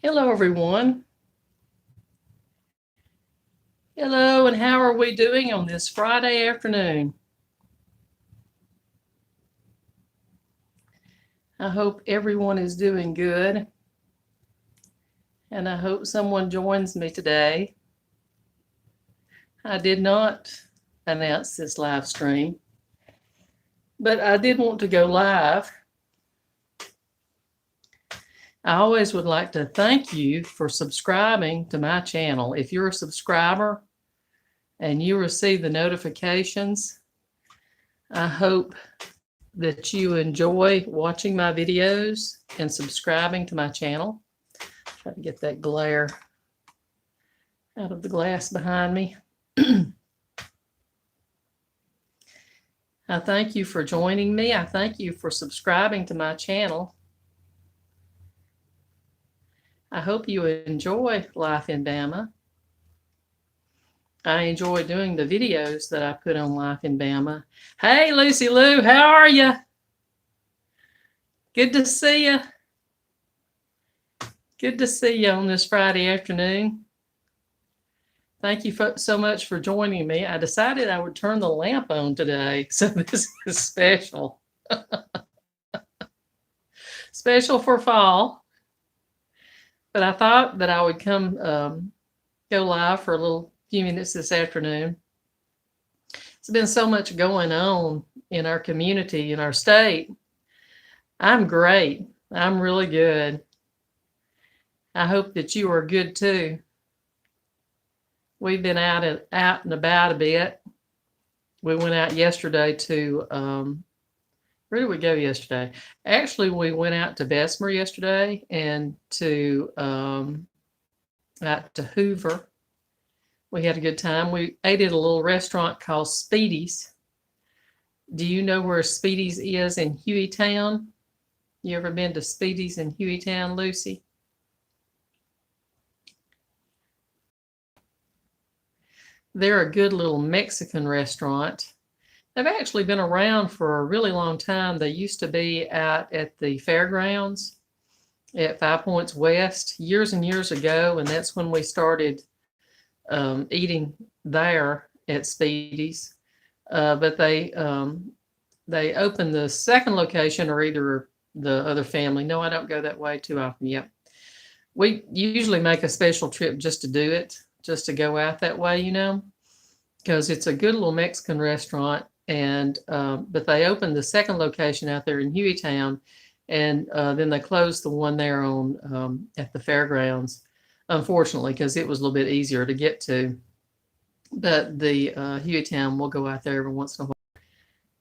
Hello, everyone. Hello, and how are we doing on this Friday afternoon? I hope everyone is doing good, and I hope someone joins me today. I did not announce this live stream, but I did want to go live. I always would like to thank you for subscribing to my channel. If you're a subscriber and you receive the notifications, I hope that you enjoy watching my videos and subscribing to my channel. Try to get that glare out of the glass behind me. I thank you for joining me. I thank you for subscribing to my channel. I hope you enjoy life in Bama. I enjoy doing the videos that I put on Life in Bama. Hey, Lucy Lou, how are you? Good to see you. Good to see you on this Friday afternoon. Thank you so much for joining me. I decided I would turn the lamp on today, so this is special. Special for fall. But I thought that I would come go live for a little few minutes this afternoon. There's been so much going on in our community, in our state. I'm great. I'm really good. I hope that you are good too. We've been out and about a bit. We went out yesterday to where did we go yesterday? Actually, we went out to Bessemer yesterday and to out to Hoover. We had a good time. We ate at a little restaurant called Speedy's. Do you know where Speedy's is in Hueytown? You ever been to Speedy's in Hueytown, Lucy? They're a good little Mexican restaurant. They've actually been around for a really long time. They used to be out at the fairgrounds at 5 Points West years and years ago, and that's when we started eating there at Speedy's. But they opened the second location, or either the other family. No, I don't go that way too often. Yep. We usually make a special trip just to do it, just to go out that way, because it's a good little Mexican restaurant. And but they opened the second location out there in Hueytown, and then they closed the one there on at the fairgrounds, unfortunately, because it was a little bit easier to get to. But the Hueytown, we'll go out there every once in a while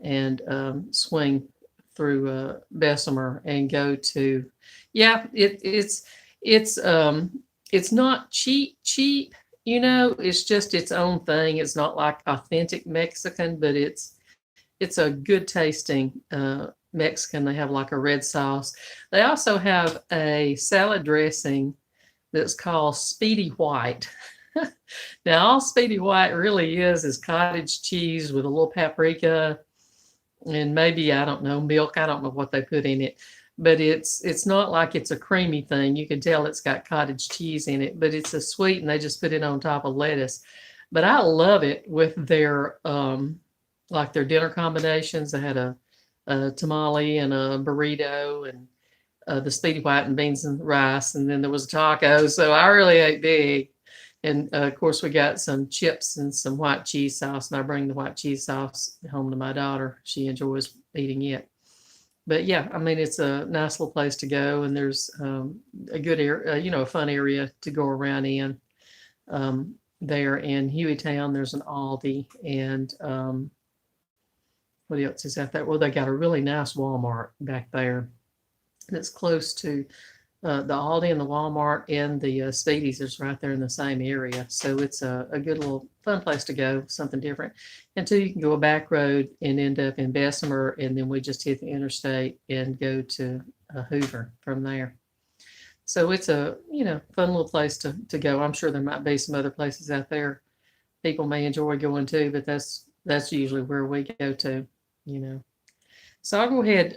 and swing through Bessemer and go to. Yeah, it's not cheap. It's just its own thing. It's not like authentic Mexican, but it's a good tasting Mexican. They have like a red sauce. They also have a salad dressing that's called Speedy White. Now, all Speedy White really is cottage cheese with a little paprika and maybe, I don't know, milk. I don't know what they put in it, but it's not like it's a creamy thing. You can tell it's got cottage cheese in it, but it's a sweet, and they just put it on top of lettuce. But I love it with their like their dinner combinations. They had a tamale and a burrito and the Speedy White and beans and rice, and then there was a taco. So I really ate big. And of course, we got some chips and some white cheese sauce, and I bring the white cheese sauce home to my daughter. She enjoys eating it. But yeah, I mean, it's a nice little place to go, and there's a good area, a fun area to go around in. There in Hueytown, there's an Aldi, and what else is out there? Well, they got a really nice Walmart back there that's close to the Aldi and the Walmart and the Speedy's is right there in the same area. So it's a good little fun place to go, something different. And two, you can go a back road and end up in Bessemer, and then we just hit the interstate and go to Hoover from there. So it's a fun little place to go. I'm sure there might be some other places out there people may enjoy going to, but that's usually where we go to. So I'll go ahead.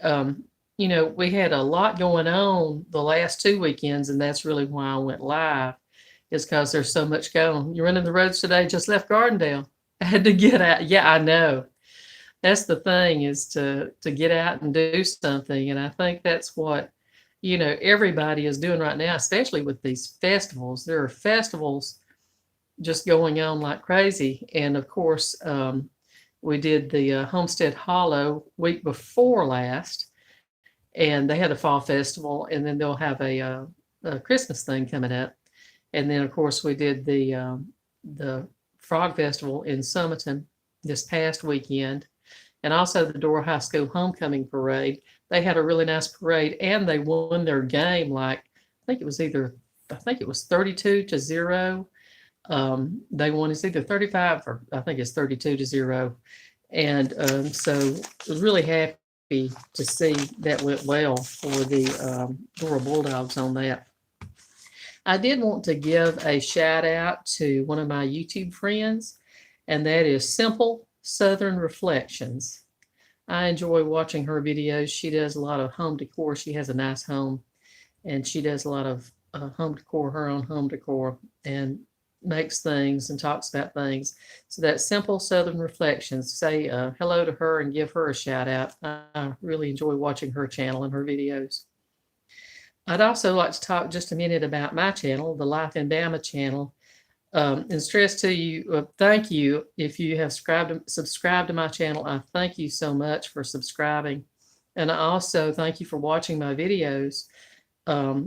we had a lot going on the last 2 weekends, and that's really why I went live, is because there's so much going. You're running the roads today, just left Gardendale. I had to get out. Yeah, I know. That's the thing, is to get out and do something. And I think that's what, everybody is doing right now, especially with these festivals. There are festivals just going on like crazy. And of course, we did the Homestead Hollow week before last, and they had a fall festival, and then they'll have a Christmas thing coming up. And then, of course, we did the Frog Festival in Summerton this past weekend, and also the Dora High School Homecoming Parade. They had a really nice parade, and they won their game. Like, I think it was 32-0. They won. It's either 35 or I think it's 32-0. And so I was really happy to see that went well for the Dora Bulldogs on that. I did want to give a shout out to one of my YouTube friends, and that is Simple Southern Reflections. I enjoy watching her videos. She does a lot of home decor. She has a nice home, and she does a lot of home decor, her own home decor, and makes things and talks about things. So that's Simple Southern Reflections. Say hello to her and give her a shout out. I really enjoy watching her channel and her videos. I'd also like to talk just a minute about my channel, the Life in Bama channel, and stress to you, thank you if you have subscribed to my channel. I thank you so much for subscribing. And I also thank you for watching my videos. I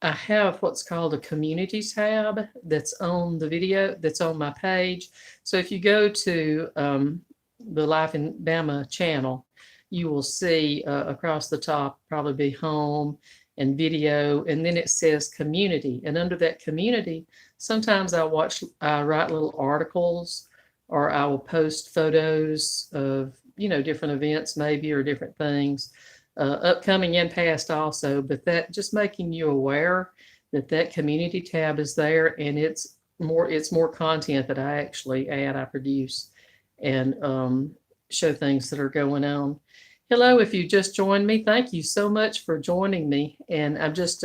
have what's called a community tab that's on the video, that's on my page. So if you go to the Life in Bama channel, you will see across the top probably be home and video, and then it says community. And under that community, sometimes I write little articles, or I will post photos of, different events maybe, or different things. Upcoming and past also, but that just making you aware that community tab is there, and it's more content that I actually I produce, and show things that are going on. Hello, if you just joined me, thank you so much for joining me, and I'm just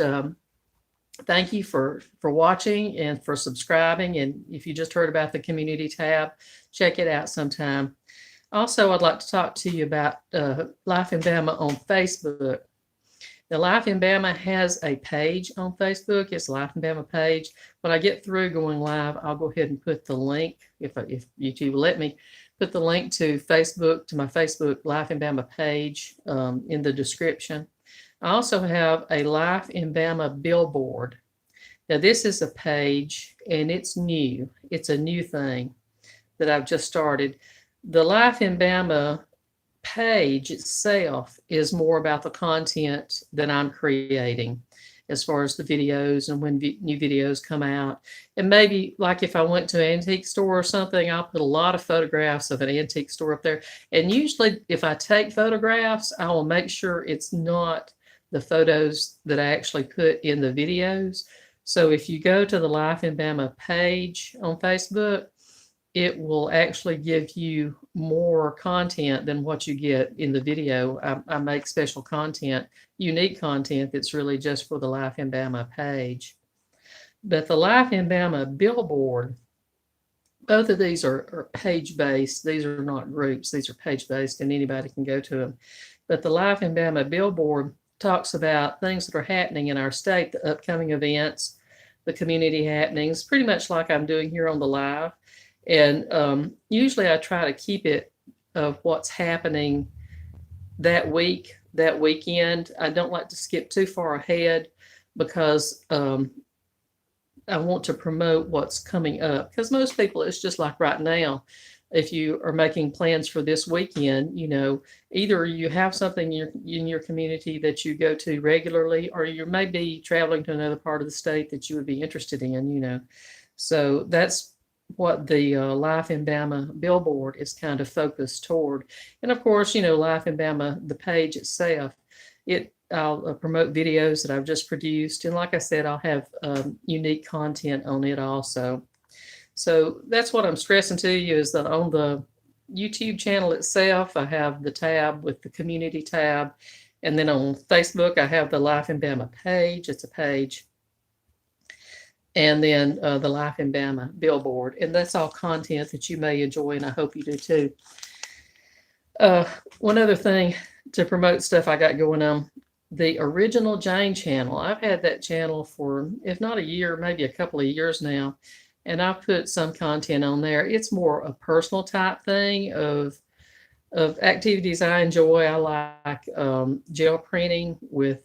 thank you for watching and for subscribing. And if you just heard about the community tab, check it out sometime. Also, I'd like to talk to you about Life in Bama on Facebook. The Life in Bama has a page on Facebook. It's Life in Bama page. When I get through going live, I'll go ahead and put the link, if YouTube will let me, put the link to my Facebook Life in Bama page in the description. I also have a Life in Bama billboard. Now, this is a page, and it's new. It's a new thing that I've just started. The Life in Bama page itself is more about the content that I'm creating, as far as the videos and when new videos come out. And maybe, like, if I went to an antique store or something, I'll put a lot of photographs of an antique store up there. And usually, if I take photographs, I will make sure it's not the photos that I actually put in the videos. So if you go to the Life in Bama page on Facebook, it will actually give you more content than what you get in the video. I make special content, unique content that's really just for the Life in Bama page. But the Life in Bama billboard, both of these are page-based. These are not groups. These are page-based, and anybody can go to them. But the Life in Bama billboard talks about things that are happening in our state, the upcoming events, the community happenings, pretty much like I'm doing here on the live. And usually I try to keep it of what's happening that week, that weekend. I don't like to skip too far ahead, because I want to promote what's coming up. Because most people, it's just like right now, if you are making plans for this weekend, either you have something in your community that you go to regularly, or you may be traveling to another part of the state that you would be interested in. So that's what the Life in Bama billboard is kind of focused toward. And of course, Life in Bama, the page itself, I'll promote videos that I've just produced. And like I said, I'll have unique content on it also. So that's what I'm stressing to you, is that on the YouTube channel itself, I have the tab with the community tab. And then on Facebook, I have the Life in Bama page. It's a page. And then the Life in Bama Billboard. And that's all content that you may enjoy, and I hope you do too. One other thing to promote stuff I got going on, the Original Jane channel. I've had that channel for, if not a year, maybe a couple of years now. And I've put some content on there. It's more a personal type thing of activities I enjoy. I like gel printing with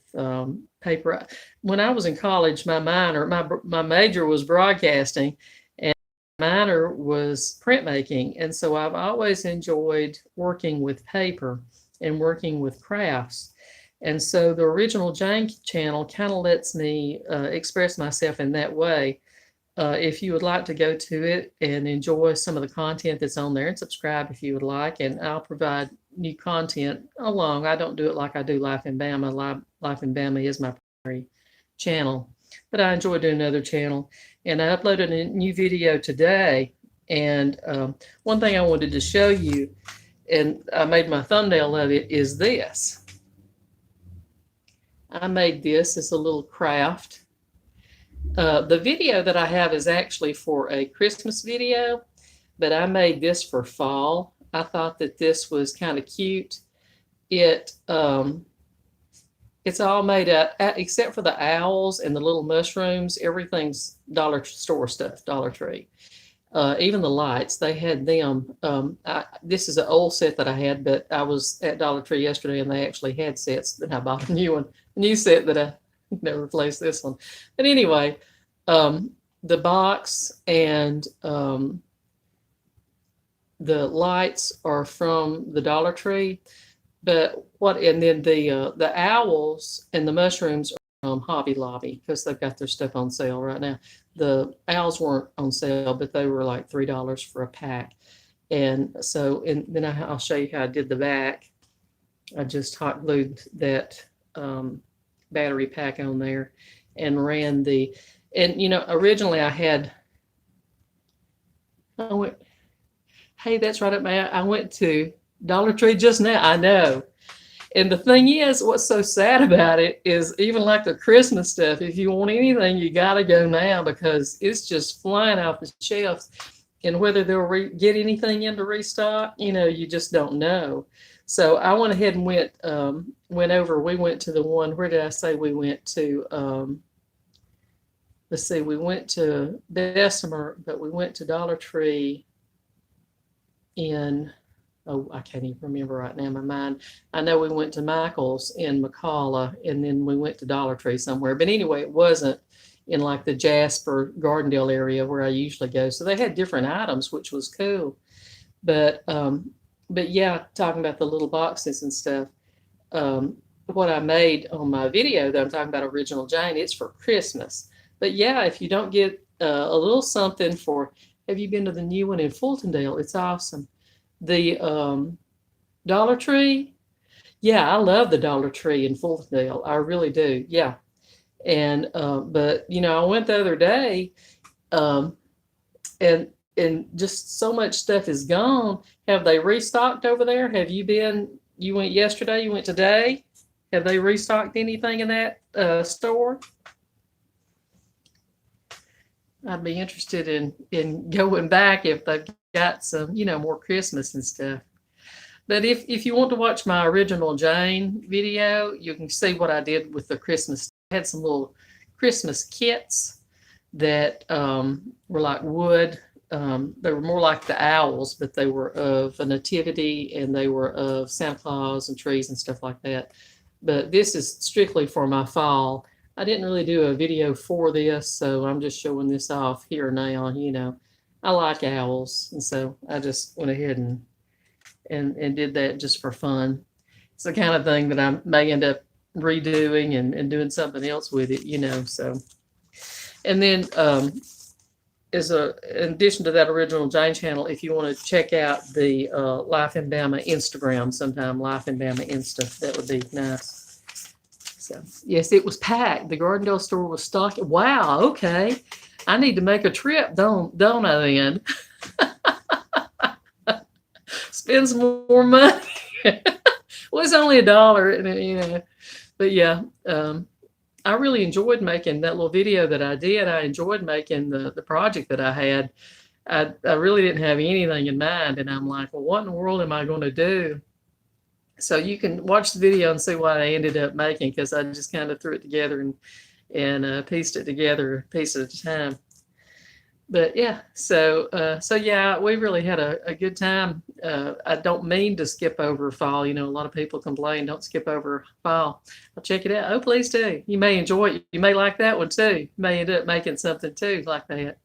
paper. When I was in college, my major was broadcasting, and minor was printmaking. And so I've always enjoyed working with paper and working with crafts. And so the Original Jane channel kind of lets me express myself in that way. If you would like to go to it and enjoy some of the content that's on there, and subscribe if you would like, and I'll provide new content along. I don't do it like I do Life in Bama. Life in Bama is my primary channel, but I enjoy doing another channel. And I uploaded a new video today, and one thing I wanted to show you, and I made my thumbnail of it, is this. I made this as a little craft. The video that I have is actually for a Christmas video, but I made this for fall. I thought that this was kind of cute. It's all made up, except for the owls and the little mushrooms. Everything's dollar store stuff, Dollar Tree. Even the lights, they had them. This is an old set that I had, but I was at Dollar Tree yesterday and they actually had sets that I bought a new set that I never replaced this one. But anyway, the box and the lights are from the Dollar Tree, and then the owls and the mushrooms are from Hobby Lobby, because they've got their stuff on sale right now. The owls weren't on sale, but they were like $3 for a pack. And so, and then I'll show you how I did the back. I just hot glued that battery pack on there and ran originally I went, hey, that's right up I went to Dollar Tree just now. I know. And the thing is, what's so sad about it is, even like the Christmas stuff, if you want anything, you got to go now, because it's just flying off the shelves. And whether they'll get anything in to restock, you just don't know. So I went ahead and went over. We went to the one, where did I say we went to? Let's see, we went to Bessemer, but we went to Dollar Tree in, I can't even remember right now in my mind. I know we went to Michael's in McCalla, and then we went to Dollar Tree somewhere. But anyway, it wasn't in like the Jasper, Gardendale area where I usually go. So they had different items, which was cool. But yeah, talking about the little boxes and stuff, what I made on my video that I'm talking about, Original Jane, it's for Christmas. But yeah, if you don't get a little something for, have you been to the new one in Fultondale? It's awesome. The Dollar Tree. Yeah, I love the Dollar Tree in Fultondale. I really do. Yeah. And, but I went the other day, and just so much stuff is gone. Have they restocked over there? Have you been, you went yesterday, you went today? Have they restocked anything in that store? I'd be interested in going back if they've got some, more Christmas and stuff. But if you want to watch my Original Jane video, you can see what I did with the Christmas. I had some little Christmas kits that were like wood. They were more like the owls, but they were of a nativity, and they were of Santa Claus and trees and stuff like that. But this is strictly for my fall. I didn't really do a video for this, so I'm just showing this off here now. I like owls, and so I just went ahead and did that just for fun. It's the kind of thing that I may end up redoing and doing something else with it, so. And then in addition to that Original Jane channel, if you want to check out the Life in Bama Instagram sometime, Life in Bama Insta, that would be nice. So, yes, it was packed. The Gardendale store was stocked. Wow, okay. I need to make a trip, don't I then? Spend some more money. Well, it's only $1, and. But yeah, I really enjoyed making that little video that I did. I enjoyed making the project that I had. I really didn't have anything in mind, and I'm like, well, what in the world am I going to do? So you can watch the video and see what I ended up making, because I just kind of threw it together and pieced it together a piece at a time. But yeah, so yeah, we really had a good time. I don't mean to skip over fall. A lot of people complain, don't skip over fall. I'll check it out. Oh, please do. You may enjoy it. You may like that one too. You may end up making something too like that.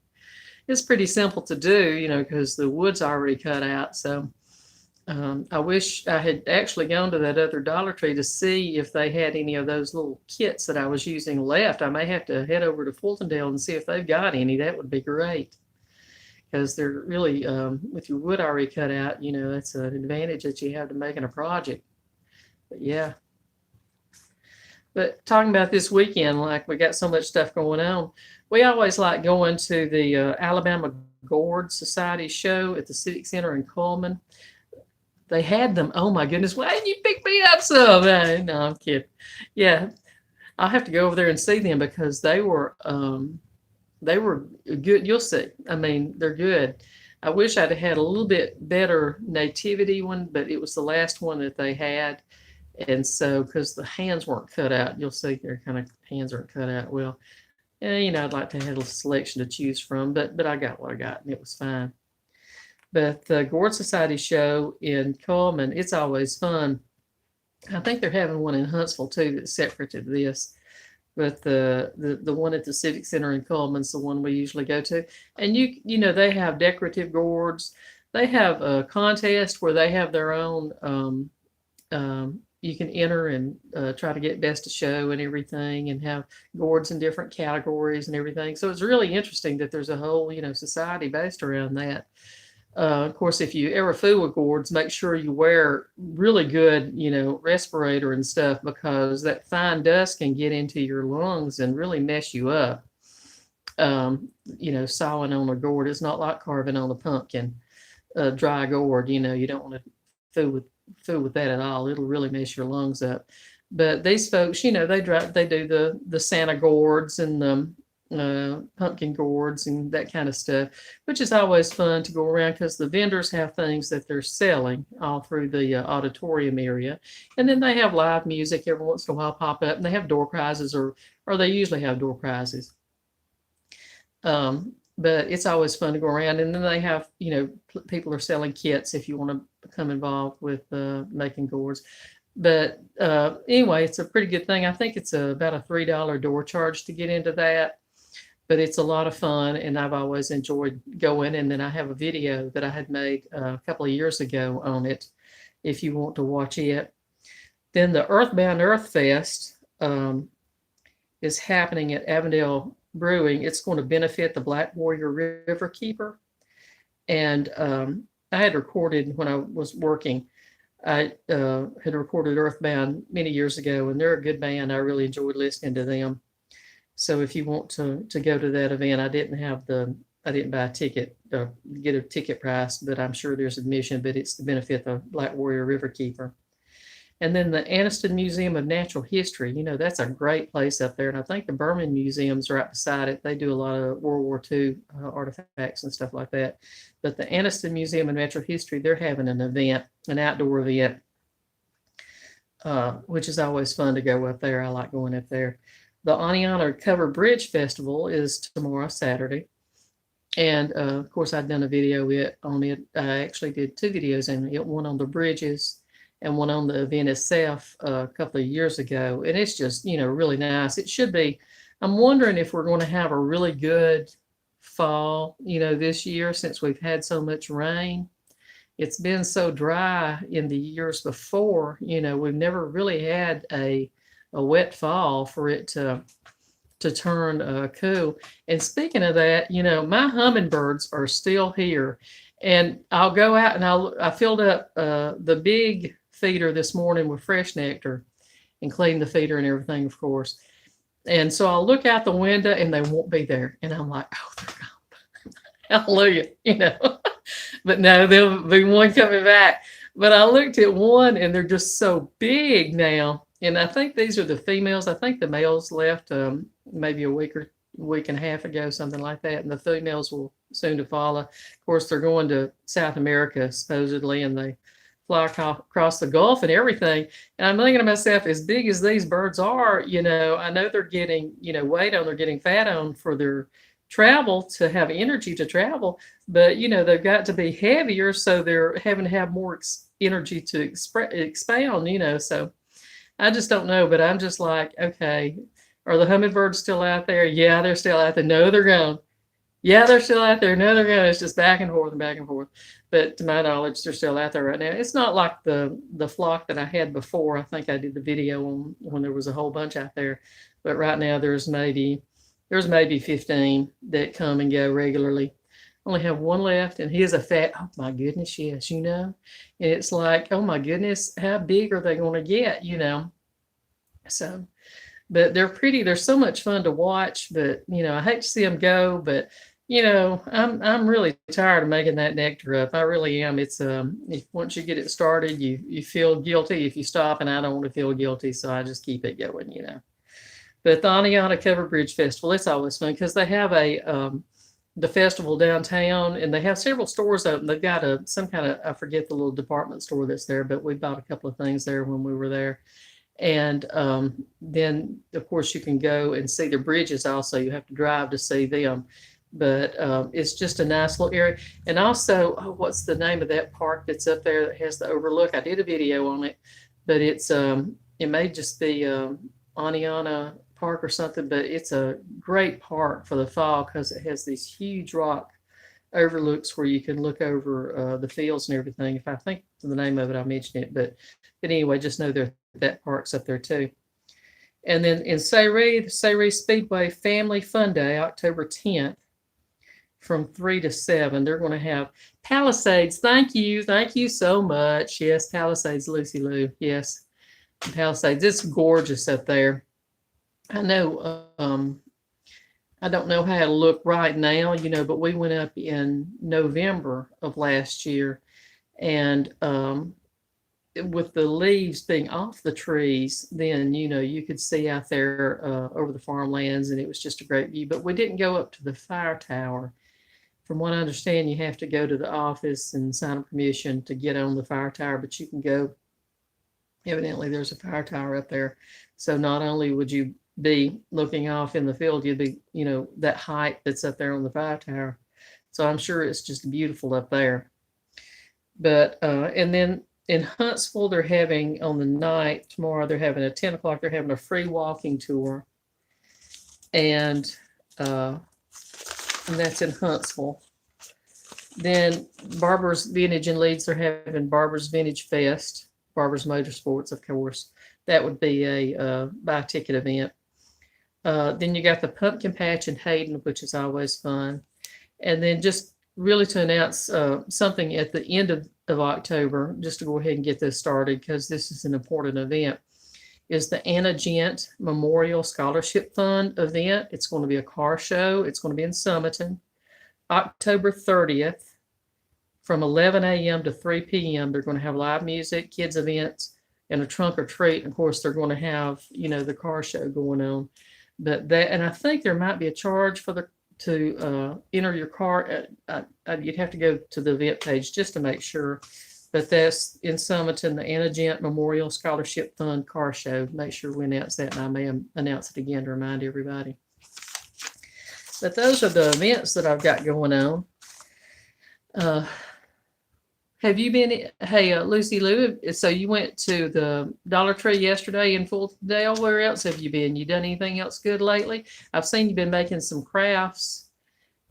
It's pretty simple to do, because the wood's already cut out. So I wish I had actually gone to that other Dollar Tree to see if they had any of those little kits that I was using left. I may have to head over to Fultondale and see if they've got any. That would be great, because they're really, with your wood already cut out, that's an advantage that you have to making a project. But yeah. But talking about this weekend, like we got so much stuff going on, we always like going to the Alabama Gourd Society show at the Civic Center in Coleman. They had them. Oh my goodness! Why didn't you pick me up some? No, I'm kidding. Yeah, I'll have to go over there and see them, because they were good. You'll see. I mean, they're good. I wish I'd had a little bit better nativity one, but it was the last one that they had, and so because the hands weren't cut out, you'll see their kind of hands aren't cut out well. And I'd like to have a selection to choose from, but I got what I got, and it was fine. But the Gourd Society show in Coleman, it's always fun. I think they're having one in Huntsville too that's separate to this. But the one at the Civic Center in Coleman's the one we usually go to. And they have decorative gourds. They have a contest where they have their own. You can enter and try to get best of show and everything, and have gourds in different categories and everything. So it's really interesting that there's a whole society based around that. Of course, if you ever fool with gourds, make sure you wear really good, respirator and stuff, because that fine dust can get into your lungs and really mess you up. Sawing on a gourd is not like carving on a pumpkin, dry gourd. You don't want to fool with that at all. It'll really mess your lungs up. But these folks, they do the Santa gourds and the pumpkin gourds and that kind of stuff, which is always fun to go around, because the vendors have things that they're selling all through the auditorium area, and then they have live music every once in a while pop up, and they have door prizes, or they usually have door prizes. But it's always fun to go around, and then they have people are selling kits if you want to become involved with making gourds. But anyway, it's a pretty good thing. I think it's about a $3 door charge to get into that. But it's a lot of fun, and I've always enjoyed going. And then I have a video that I had made a couple of years ago on it, if you want to watch it. Then the Earthbound Earth Fest is happening at Avondale Brewing. It's going to benefit the Black Warrior River Keeper. And I had recorded when I was working. I had recorded Earthbound many years ago, and they're a good band. I really enjoyed listening to them. So if you want to go to that event, I didn't buy a ticket, get a ticket price, but I'm sure there's admission, but it's to benefit the Black Warrior River Keeper. And then the Anniston Museum of Natural History, that's a great place up there. And I think the Berman Museum's right beside it. They do a lot of World War II artifacts and stuff like that. But the Anniston Museum of Natural History, they're having an event, an outdoor event, which is always fun to go up there. I like going up there. The Aniana Covered Bridge Festival is tomorrow, Saturday. And of course, I'd done a video on it. I actually did 2 videos on it, one on the bridges and one on the event itself a couple of years ago. And it's just, really nice. It should be. I'm wondering if we're going to have a really good fall, this year, since we've had so much rain. It's been so dry in the years before, we've never really had a wet fall for it to turn cool. And speaking of that, my hummingbirds are still here, and I'll go out and I filled up the big feeder this morning with fresh nectar and cleaned the feeder and everything, of course. And so I'll look out the window and they won't be there, and I'm like, oh, they're gone. Hallelujah, But no, there'll be one coming back. But I looked at one and they're just so big now. And I think these are the females. I think the males left maybe a week and a half ago, something like that. And the females will soon to follow. Of course, they're going to South America supposedly, and they fly across the Gulf and everything. And I'm thinking to myself, as big as these birds are, I know they're getting, weight on, they're getting fat on for their travel to have energy to travel, but they've got to be heavier, so they're having to have more energy to expound. So I just don't know, but I'm just like, okay, are the hummingbirds still out there? Yeah, they're still out there. No, they're gone. Yeah, they're still out there. No, they're gone. It's just back and forth and back and forth. But to my knowledge, they're still out there right now. It's not like the flock that I had before. I think I did the video on when there was a whole bunch out there. But right now there's maybe 15 that come and go regularly. Only have one left, and he is a fat, oh my goodness, yes, And it's like, oh my goodness, how big are they going to get, So, but they're pretty. They're so much fun to watch, but I hate to see them go, but I'm really tired of making that nectar up. I really am. It's if once you get it started, you feel guilty if you stop, and I don't want to feel guilty, so I just keep it going, But the Aniana Covered Bridge Festival, it's always fun because they have the festival downtown, and they have several stores open. They've got some kind of, I forget the little department store that's there, but we bought a couple of things there when we were there. And then, of course, you can go and see the bridges also. You have to drive to see them. But it's just a nice little area. And also, what's the name of that park that's up there that has the overlook? I did a video on it, but it may just be Aniana Park or something, but it's a great park for the fall because it has these huge rock overlooks where you can look over the fields and everything. If I think of the name of it, I'll mention it. But anyway, just know that park's up there too. And then in Sayre, the Sayre Speedway Family Fun Day, October 10th, from 3 to 7, they're going to have Palisades. Thank you so much. Yes, Palisades, Lucy Lou. Yes, Palisades. It's gorgeous up there. I know. I don't know how it'll look right now, but we went up in November of last year, and with the leaves being off the trees, then you could see out there over the farmlands, and it was just a great view. But we didn't go up to the fire tower. From what I understand, you have to go to the office and sign a permission to get on the fire tower, but you can go. Evidently, there's a fire tower up there, so not only would you be looking off in the field, you'd be, that height that's up there on the fire tower. So I'm sure it's just beautiful up there. But and then in Huntsville, they're having on the night tomorrow, they're having at 10 o'clock, they're having a free walking tour. And that's in Huntsville. Then Barber's Vintage in Leeds, they're having Barber's Vintage Fest, Barber's Motorsports, of course. That would be a buy ticket event. Then you got the Pumpkin Patch in Hayden, which is always fun. And then just really to announce something at the end of October, just to go ahead and get this started, because this is an important event, is the Anna Gent Memorial Scholarship Fund event. It's going to be a car show. It's going to be in Summerton, October 30th, from 11 a.m. to 3 p.m. They're going to have live music, kids events, and a trunk or treat. And of course, they're going to have, the car show going on. But and I think there might be a charge to enter your car. You'd have to go to the event page just to make sure. But that's in Summerton, the Anna Gent Memorial Scholarship Fund car show. Make sure we announce that, and I may announce it again to remind everybody. But those are the events that I've got going on. Have you been, hey, Lucy Lou, so you went to the Dollar Tree yesterday in Fultondale. Where else have you been? You done anything else good lately? I've seen you've been making some crafts,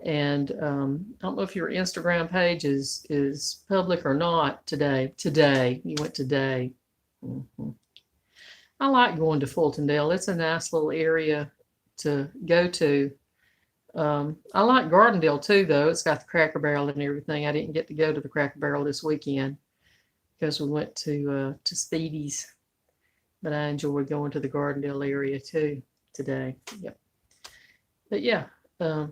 and I don't know if your Instagram page is public or not today. You went today. Mm-hmm. I like going to Fultondale. It's a nice little area to go to. I like Gardendale too, though. It's got the Cracker Barrel and everything. I didn't get to go to the Cracker Barrel this weekend because we went to Speedy's, but I enjoyed going to the Gardendale area too today. Yep. But yeah, I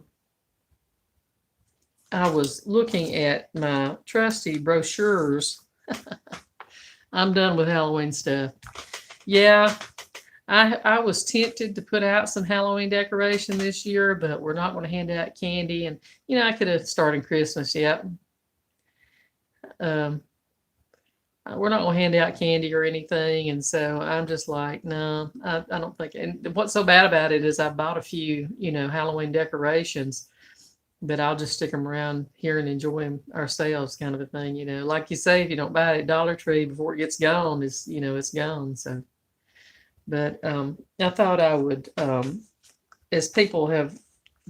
was looking at my trusty brochures I'm done with Halloween stuff. Yeah, I was tempted to put out some Halloween decoration this year, but we're not going to hand out candy. And, I could have started Christmas yet. Um, we're not going to hand out candy or anything. And so I'm just like, no, I don't think. And what's so bad about it is I bought a few, Halloween decorations, but I'll just stick them around here and enjoy them ourselves, kind of a thing. Like you say, if you don't buy it at Dollar Tree before it gets gone, it's gone. So, but I thought I would, as people have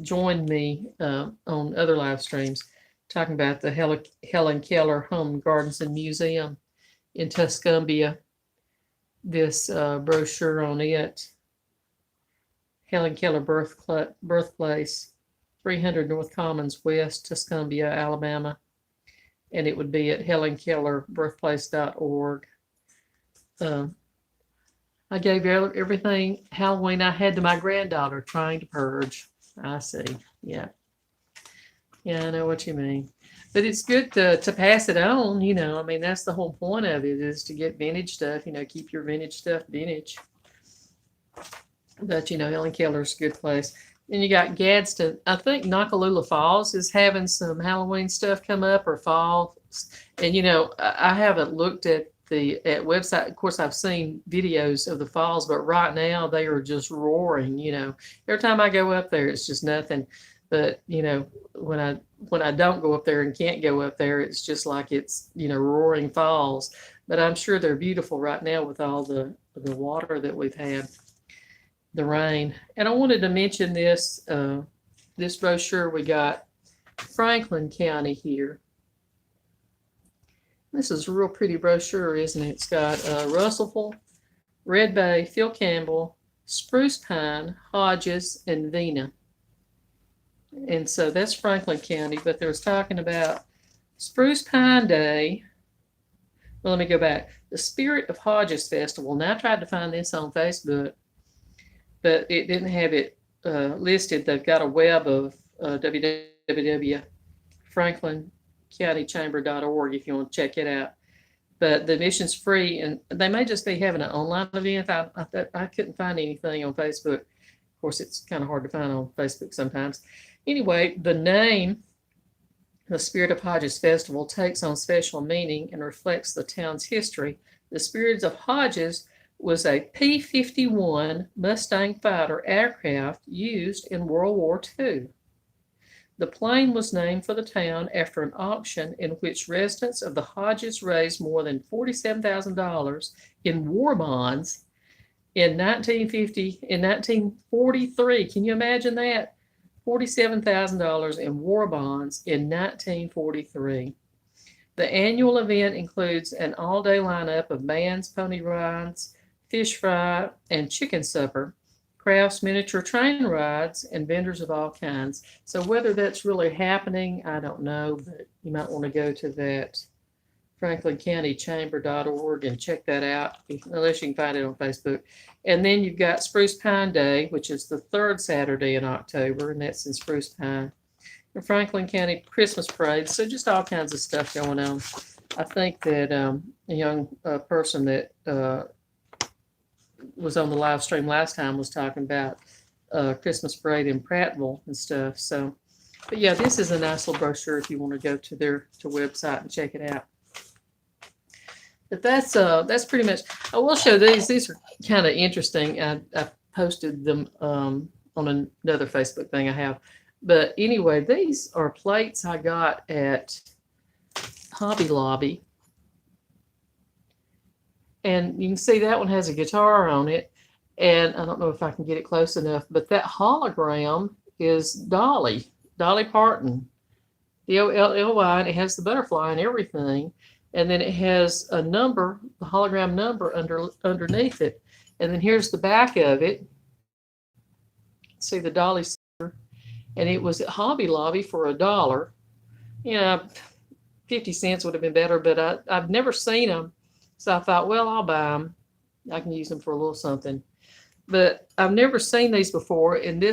joined me on other live streams, talking about the Helen Keller Home Gardens and Museum in Tuscumbia, this brochure on it, Helen Keller Birthplace, 300 North Commons West, Tuscumbia, Alabama. And it would be at helenkellerbirthplace.org. I gave everything Halloween I had to my granddaughter trying to purge. I see. Yeah. Yeah, I know what you mean. But it's good to pass it on, I mean, that's the whole point of it, is to get vintage stuff, keep your vintage stuff vintage. But, Helen Keller's a good place. Then you got Gadsden. I think Nakalula Falls is having some Halloween stuff come up, or fall. And, I haven't looked at the website. Of course, I've seen videos of the falls, but right now they are just roaring. Every time I go up there, it's just nothing. But, when I don't go up there and can't go up there, it's just like it's, roaring falls. But I'm sure they're beautiful right now with all the water that we've had, the rain. And I wanted to mention this, this brochure we got, Franklin County here. This is a real pretty brochure, isn't it? It's got Russellville, Red Bay, Phil Campbell, Spruce Pine, Hodges, and Vena. And so that's Franklin County, but they was talking about Spruce Pine Day. Well, let me go back. The Spirit of Hodges Festival. Now, I tried to find this on Facebook, but it didn't have it listed. They've got a web of www.franklincountychamber.org if you want to check it out. But the admission's free, and they may just be having an online event. I couldn't find anything on Facebook. Of course, it's kind of hard to find on Facebook sometimes. Anyway, the name, the Spirit of Hodges Festival, takes on special meaning and reflects the town's history. The Spirit of Hodges was a P-51 Mustang fighter aircraft used in World War II. The plane was named for the town after an auction in which residents of the Hodges raised more than $47,000 in war bonds in 1943. Can you imagine that? $47,000 in war bonds in 1943. The annual event includes an all-day lineup of bands, pony rides, fish fry, and chicken supper, crafts, miniature train rides, and vendors of all kinds. So whether that's really happening, I don't know, but you might want to go to that franklincountychamber.org and check that out, unless you can find it on Facebook. And then you've got Spruce Pine Day, which is the third Saturday in October, and that's in Spruce Pine. The Franklin County Christmas Parade. So just all kinds of stuff going on. I think that a young person that was on the live stream last time was talking about Christmas parade in Prattville and stuff. So, but yeah, this is a nice little brochure if you want to go to their website and check it out. But that's pretty much. I will show these. These are kind of interesting. I posted them on another Facebook thing I have. But anyway, these are plates I got at Hobby Lobby. And you can see that one has a guitar on it. And I don't know if I can get it close enough, but that hologram is Dolly Parton, Dolly, and it has the butterfly and everything. And then it has a number, the hologram number underneath it. And then here's the back of it. See the Dolly sticker. And it was at Hobby Lobby for $1. 50 cents would have been better, but I've never seen them. So I thought, well, I'll buy them. I can use them for a little something. But I've never seen these before. And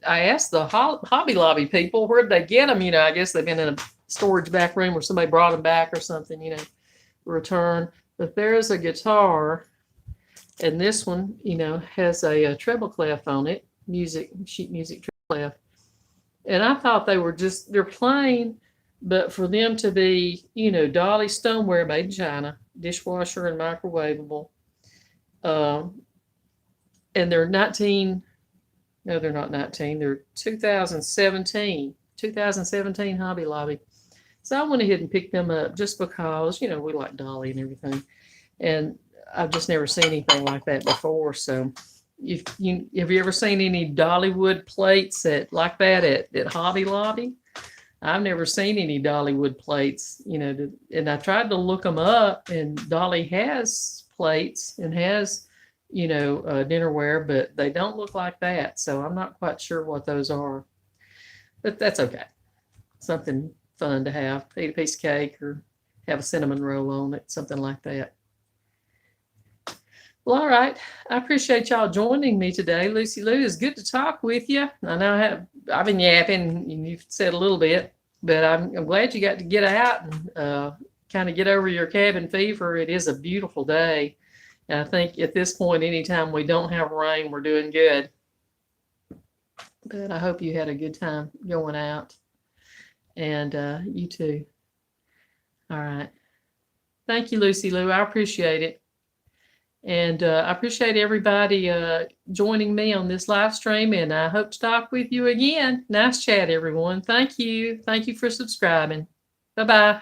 I asked the Hobby Lobby people, where'd they get them? I guess they've been in a storage back room or somebody brought them back or something, return. But there's a guitar, and this one, has a treble clef on it, sheet music treble clef. And I thought they're plain, but for them to be, Dolly stoneware made in China, dishwasher and microwavable. And they're no, they're not 19, they're 2017 Hobby Lobby. So I went ahead and picked them up just because, we like Dolly and everything. And I've just never seen anything like that before. So have you ever seen any Dollywood plates like that at Hobby Lobby? I've never seen any Dollywood plates, and I tried to look them up, and Dolly has plates and has, dinnerware, but they don't look like that. So I'm not quite sure what those are, but that's okay. Something fun to have, eat a piece of cake or have a cinnamon roll on it, something like that. Well, all right. I appreciate y'all joining me today. Lucy Lou, it's good to talk with you. I know I've been yapping, and you've said a little bit, but I'm glad you got to get out and kind of get over your cabin fever. It is a beautiful day. And I think at this point, anytime we don't have rain, we're doing good. But I hope you had a good time going out. And you too. All right. Thank you, Lucy Lou. I appreciate it. And I appreciate everybody joining me on this live stream, and I hope to talk with you again. Nice chat, everyone. Thank you. Thank you for subscribing. Bye-bye.